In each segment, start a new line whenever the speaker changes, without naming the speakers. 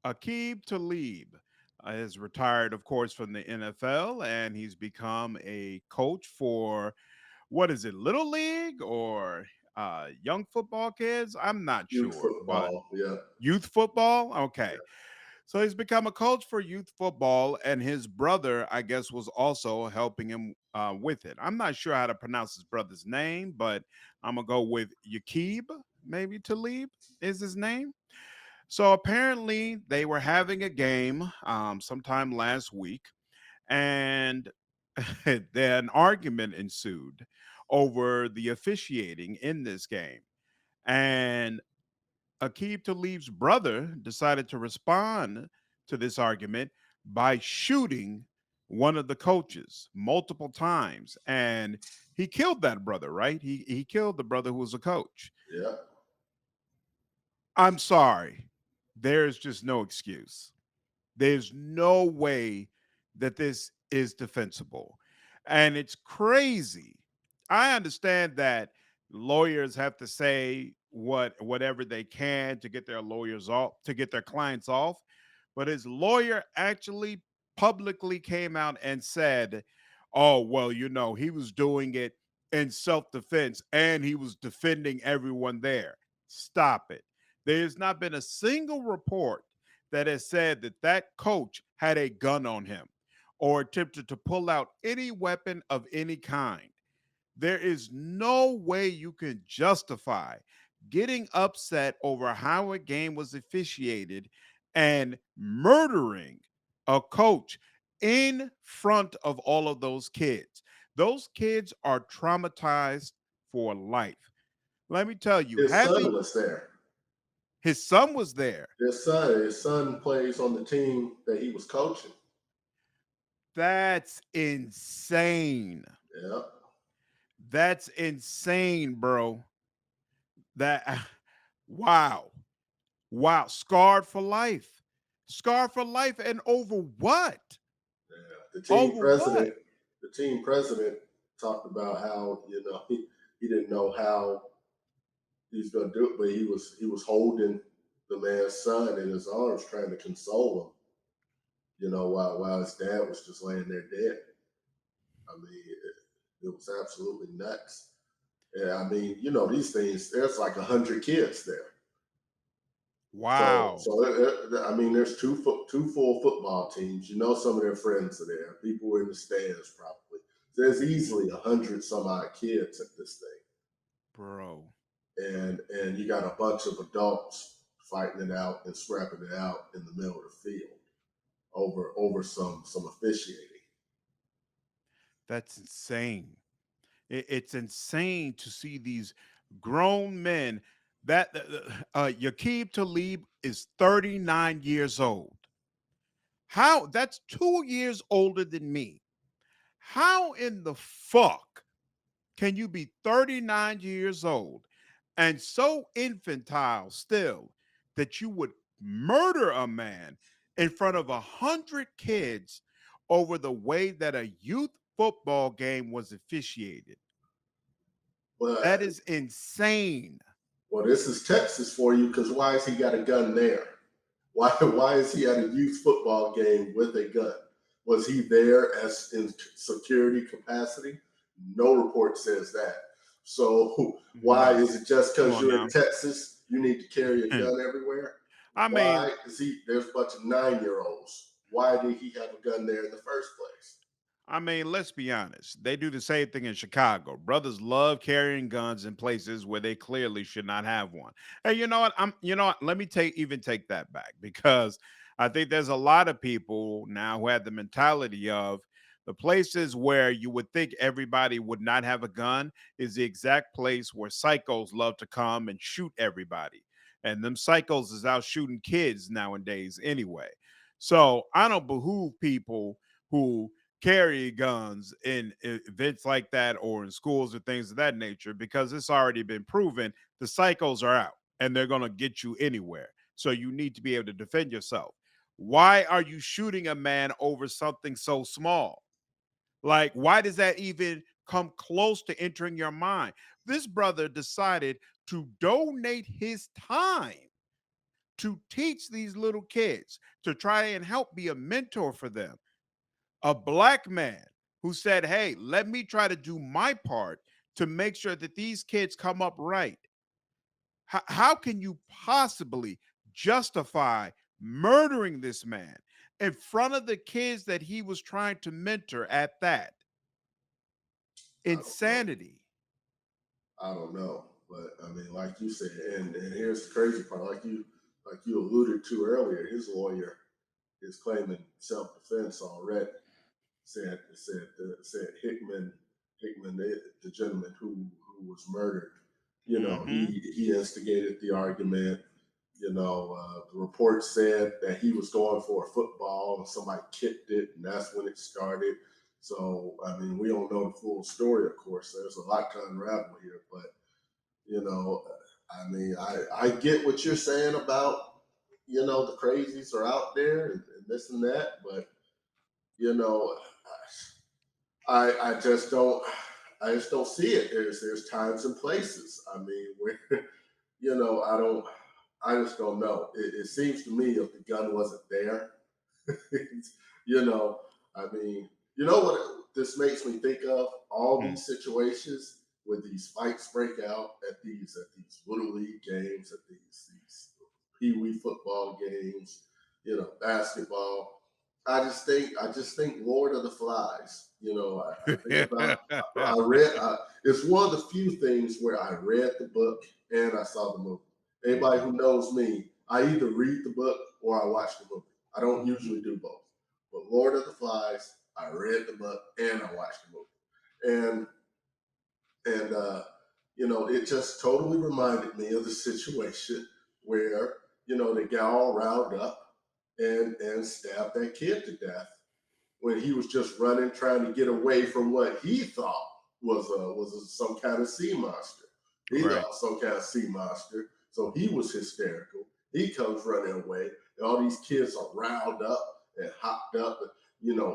Aqib Talib is retired, of course, from the NFL, and he's become a coach for what is it, Little League or young football kids? I'm not
Youth
sure, but
football. Yeah.
youth football? Okay.
Yeah.
So he's become a coach for youth football, and his brother, I guess, was also helping him with it. I'm not sure how to pronounce his brother's name, but I'm going to go with Yaqib, maybe Talib is his name. So apparently, they were having a game sometime last week, and then an argument ensued over the officiating in this game. And Aqib Talib's brother decided to respond to this argument by shooting one of the coaches multiple times. And he killed that brother, right? He killed the brother who was a coach.
Yeah.
I'm sorry. There's just no excuse. There's no way that this is defensible. And it's crazy. I understand that lawyers have to say whatever they can to get their lawyers off, to get their clients off, but his lawyer actually publicly came out and said, "Oh, well, he was doing it in self-defense and he was defending everyone there." Stop it. There's not been a single report that has said that that coach had a gun on him or attempted to pull out any weapon of any kind. There is no way you can justify getting upset over how a game was officiated and murdering a coach in front of all of those kids. Those kids are traumatized for life. Let me tell you,
His
had
son
the
was there.
his son was there.
His son plays on the team that he was coaching.
That's insane.
Yeah.
That's insane, bro. That wow. Wow. Scarred for life. Scarred for life and over what?
Yeah. The team
Over what?
president, the team president talked about how, he didn't know how he's gonna do it, but he was holding the man's son in his arms trying to console him, while his dad was just laying there dead. I mean, it was absolutely nuts. Yeah, I mean, these things. There's like 100 kids there. So,
Wow.
so I mean, there's two full football teams. Some of their friends are there. People were in the stands probably. There's easily 100 some odd kids at this
Bro.
thing, and you got a bunch of adults fighting it out and scrapping it out in the middle of the field over some officiating.
That's insane. It's insane to see these grown men. That Yaqub Talib is 39 years old. How that's 2 years older than me. How in the fuck can you be 39 years old and so infantile still that you would murder a man in front of 100 kids over the way that a youth football game was officiated? That
But
is insane.
well, this is Texas for you, because why has he got a gun there? Why is he at a youth football game with a gun? Was he there as in security capacity? No report says that. So why
No,
is it just
come
because
on
you're
now.
in Texas you need to carry a gun everywhere?
I mean,
Why is he? There's a bunch of 9-year-olds. Why did he have a gun there in the first place?
let's be honest. They do the same thing in Chicago. Brothers love carrying guns in places where they clearly should not have one. Hey, you know what? Let me take that back, because I think there's a lot of people now who have the mentality of the places where you would think everybody would not have a gun is the exact place where psychos love to come and shoot everybody. And them psychos is out shooting kids nowadays anyway. So I don't behoove people who carry guns in events like that or in schools or things of that nature, because it's already been proven the psychos are out and they're going to get you anywhere. So you need to be able to defend yourself. Why are you shooting a man over something so small? Like, why does that even come close to entering your mind? This brother decided to donate his time to teach these little kids, to try and help be a mentor for them. A black man who said, hey, let me try to do my part to make sure that these kids come up right. How can you possibly justify murdering this man in front of the kids that he was trying to mentor at that?
I don't know.
Insanity.
I don't know. But I mean, like you said, and here's the crazy part, like you alluded to earlier, his lawyer is claiming self defense already. Said Hickman, the gentleman who was murdered. You know,
Mm-hmm.
he instigated the argument. The report said that he was going for a football and somebody kicked it, and that's when it started. So, I mean, we don't know the full story, of course. There's a lot to unravel here, but you know, I mean, I get what you're saying about the crazies are out there and this and that, but you know, I just don't see it. There's times and places. I mean, where I don't I just don't know. It seems to me if the gun wasn't there, you know, I mean, you know what this makes me think of? All these situations where these fights break out at these little league games, at these pee wee football games, basketball. I just think Lord of the Flies. I think about I read. It's one of the few things where I read the book and I saw the movie. Anybody who knows me, I either read the book or I watch the movie. I don't usually do both. But Lord of the Flies, I read the book and I watched the movie. And it just totally reminded me of the situation where, they got all riled up and stabbed that kid to death when he was just running, trying to get away from what he thought was some kind of sea monster. He
Right.
thought some kind of sea monster, so he was hysterical. He comes running away, and all these kids are riled up and hopped up,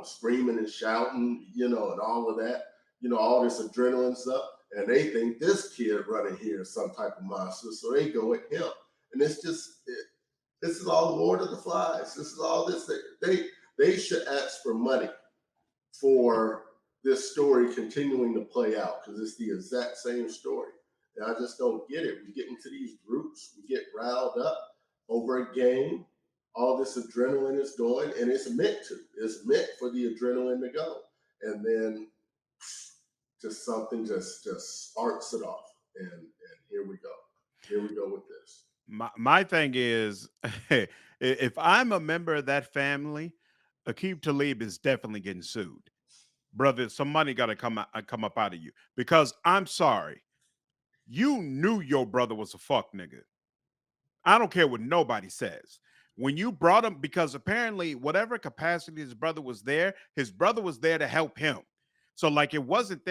screaming and shouting, and all of that. All this adrenaline's up, and they think this kid running here is some type of monster, so they go at him. And this is all Lord of the Flies. This is all this. They should ask for money for this story continuing to play out because it's the exact same story. And I just don't get it. We get into these groups, we get riled up over a game. All this adrenaline is going, and it's meant to. It's meant for the adrenaline to go, and then just something just sparks it off, and here we go. Here we go with this.
My thing is, if I'm a member of that family, Akib Talib is definitely getting sued. Brother, some money got to come up out of you because I'm sorry, you knew your brother was a fuck nigga. I don't care what nobody says. When you brought him, because apparently, whatever capacity his brother was there to help him. So, like, it wasn't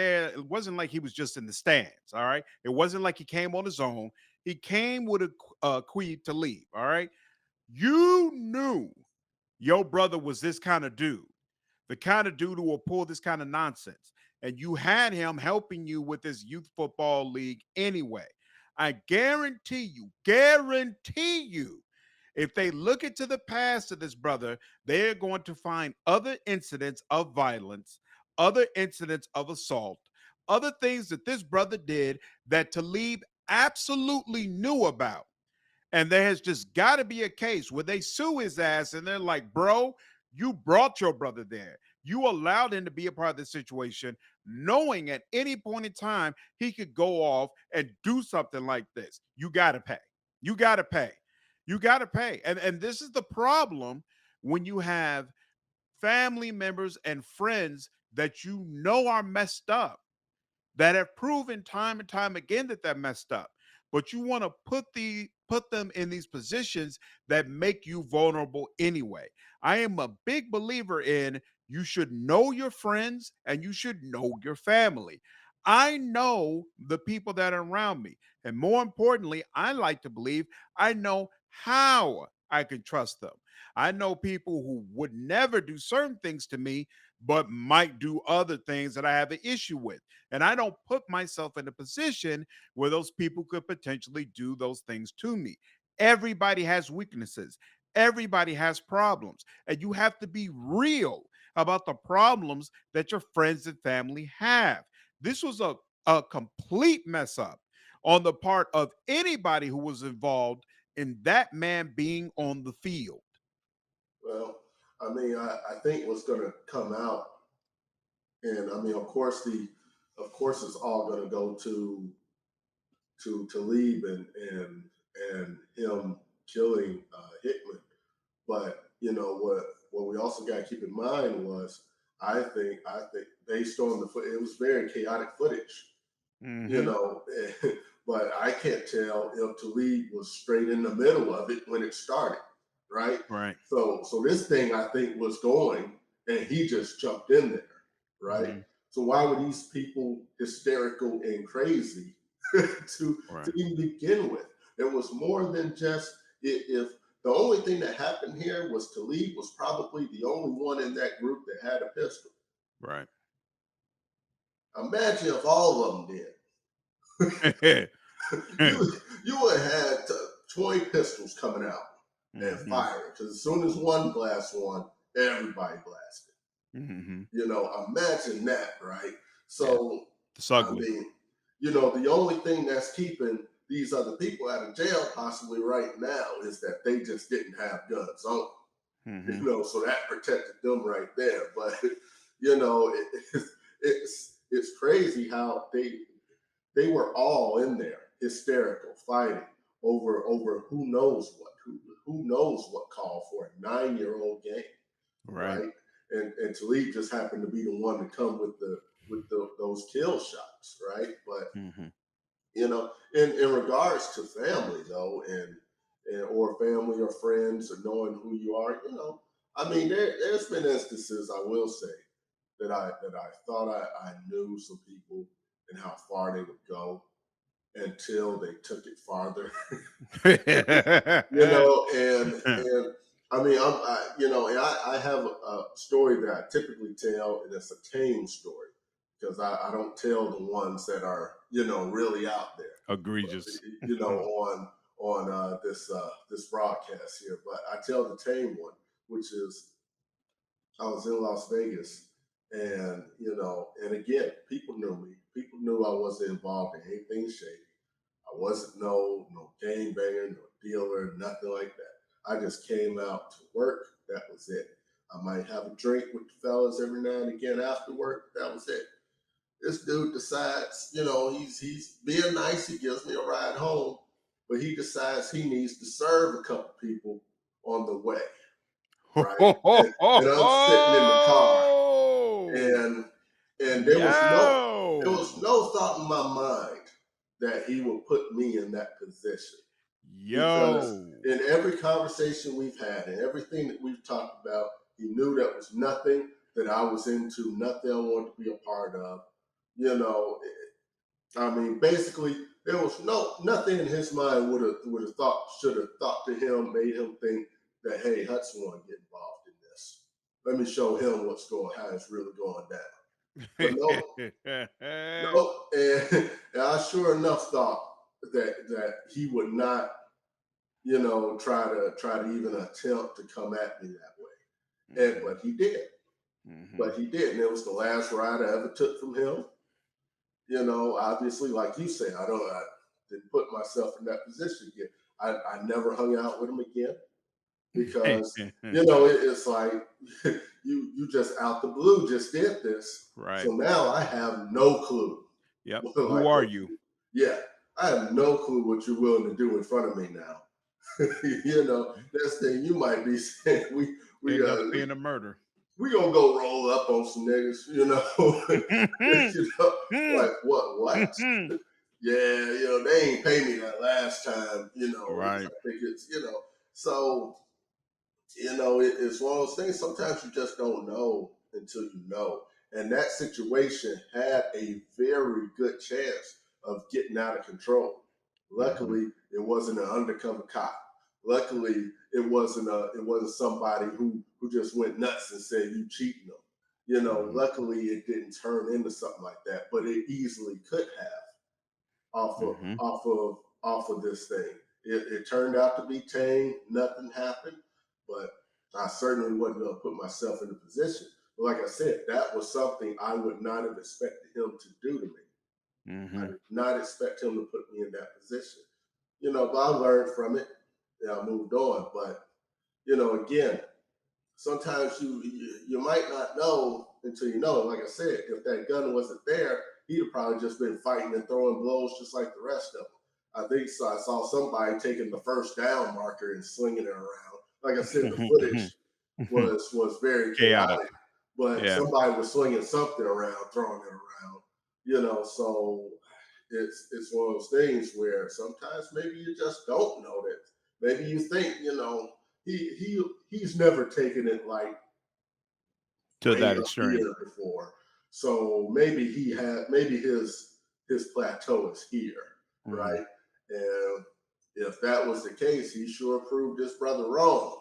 like he was just in the stands. All right. It wasn't like he came on his own. He came with a quid to leave. All right. You knew your brother was this kind of dude, the kind of dude who will pull this kind of nonsense. And you had him helping you with this youth football league anyway. I guarantee you, if they look into the past of this brother, they're going to find other incidents of violence, other incidents of assault, other things that this brother did that Talib absolutely knew about. And there has just got to be a case where they sue his ass and they're like, bro, you brought your brother there. You allowed him to be a part of the situation, knowing at any point in time he could go off and do something like this. You got to pay. You got to pay. You got to pay. And this is the problem when you have family members and friends that you know are messed up, that have proven time and time again that they're messed up. But you want to put them in these positions that make you vulnerable anyway. I am a big believer in you should know your friends and you should know your family. I know the people that are around me. And more importantly, I like to believe I know how I can trust them. I know people who would never do certain things to me, but might do other things that I have an issue with. And I don't put myself in a position where those people could potentially do those things to me. Everybody has weaknesses. Everybody has problems. And you have to be real about the problems that your friends and family have. This was a complete mess up on the part of anybody who was involved in that man being on the field.
Well, I mean, I think what's going to come out, and I mean, of course, it's all going to go to Talib and him killing Hickman. But you know what we also got to keep in mind was I think based on the foot, it was very chaotic footage, you
Hmm.
know. But I can't tell if Talib was straight in the middle of it when it started, right?
Right.
So this thing I think was going, and he just jumped in there, right?
Hmm.
So why were these people hysterical and crazy to
Right.
even begin with? It was more than just if the only thing that happened here was Talib was probably the only one in that group that had a pistol.
Right.
Imagine if all of them did. You would have had 20 pistols coming out and
Hmm.
firing because as soon as one blasts one, everybody blasted.
Hmm.
You know, imagine that, right?
Yeah.
So,
It's
I
ugly.
mean, you know, the only thing that's keeping these other people out of jail possibly right now is that they just didn't have guns on them. You
Hmm.
know, so that protected them right there. But you know, it's crazy how they were all in there hysterical, fighting over who knows what, who knows what call for a 9-year-old game,
Right.
right? And Talib just happened to be the one to come with those kill shots, right? But
Hmm.
you know, in regards to family though, and or family or friends or knowing who you are, you know, I mean, there's been instances I will say that I thought I knew some people and how far they would go until they took it farther. You know, and I mean, you know, and I have a story that I typically tell, and it's a tame story because I don't tell the ones that are, you know, really out there,
Egregious.
you know, on this broadcast here. But I tell the tame one, which is I was in Las Vegas, and you know, and again, people knew me. People knew I wasn't involved in anything shady. I wasn't no gang banger, no dealer, nothing like that. I just came out to work. That was it. I might have a drink with the fellas every now and again after work. That was it. This dude decides, you know, he's being nice. He gives me a ride home, but he decides he needs to serve a couple people on the way, right? And I'm sitting in the car, and and there
Yo.
was no thought in my mind that he would put me in that position because
Yo.
in every conversation we've had and everything that we've talked about, he knew that was nothing that I was into, nothing I wanted to be a part of. You know, I mean, basically, there was nothing in his mind would have thought should have thought to him, made him think that hey, Hudson want to get involved in this. Let me show him how it's really going down. But no, no, and I sure enough thought that he would not, you know, try to even attempt to come at me that way. And
Mhm,
but he did.
mhm.
But he did, and it was the last ride I ever took from him. You know, obviously, like you say, I didn't put myself in that position again. I never hung out with him again because you know it's like you just out the blue just did this,
Right.
so now I have no clue.
Yep. Who
Like
are
what
you?
yeah, I have no clue what you're willing to do in front of me now. You know, this thing you might be saying we
End up being a murder.
we gonna go roll up on some niggas, you know. You know, like what? Yeah, you know, they ain't pay me that last time, you know.
Right.
I think it's, you know, so you know, it's one of those things. Sometimes you just don't know until you know. And that situation had a very good chance of getting out of control.
Mhm,
Luckily, it wasn't an undercover cop. Luckily, it wasn't somebody who just went nuts and said you cheating them. You know,
mhm,
luckily it didn't turn into something like that, but it easily could have off of
mhm.
off of off of this thing. It turned out to be tame. Nothing happened, but I certainly wasn't going to put myself in a position. But like I said, that was something I would not have expected him to do to me. I
Hmm.
did not expect him to put me in that position. But I learned from it. And I moved on. But again, sometimes you might not know until you know. Like I said, if that gun wasn't there, he'd have probably just been fighting and throwing blows just like the rest of them. I think so. I saw somebody taking the first down marker and slinging it around. Like I said, the footage was very
Chaotic.
chaotic, but
Yeah.
somebody was slinging something around, throwing it around. So it's one of those things where sometimes maybe you just don't know that. Maybe you think he's never taken it like
To
way
that
up
extreme.
here before. So maybe his plateau is here,
Mhm.
right? And if that was the case, he sure proved his brother wrong.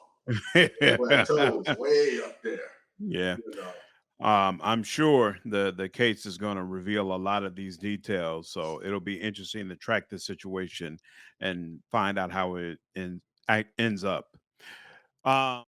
The plateau is way up there,
Yeah.
you know.
I'm sure the case is going to reveal a lot of these details, so it'll be interesting to track the situation and find out how it ends up. Um,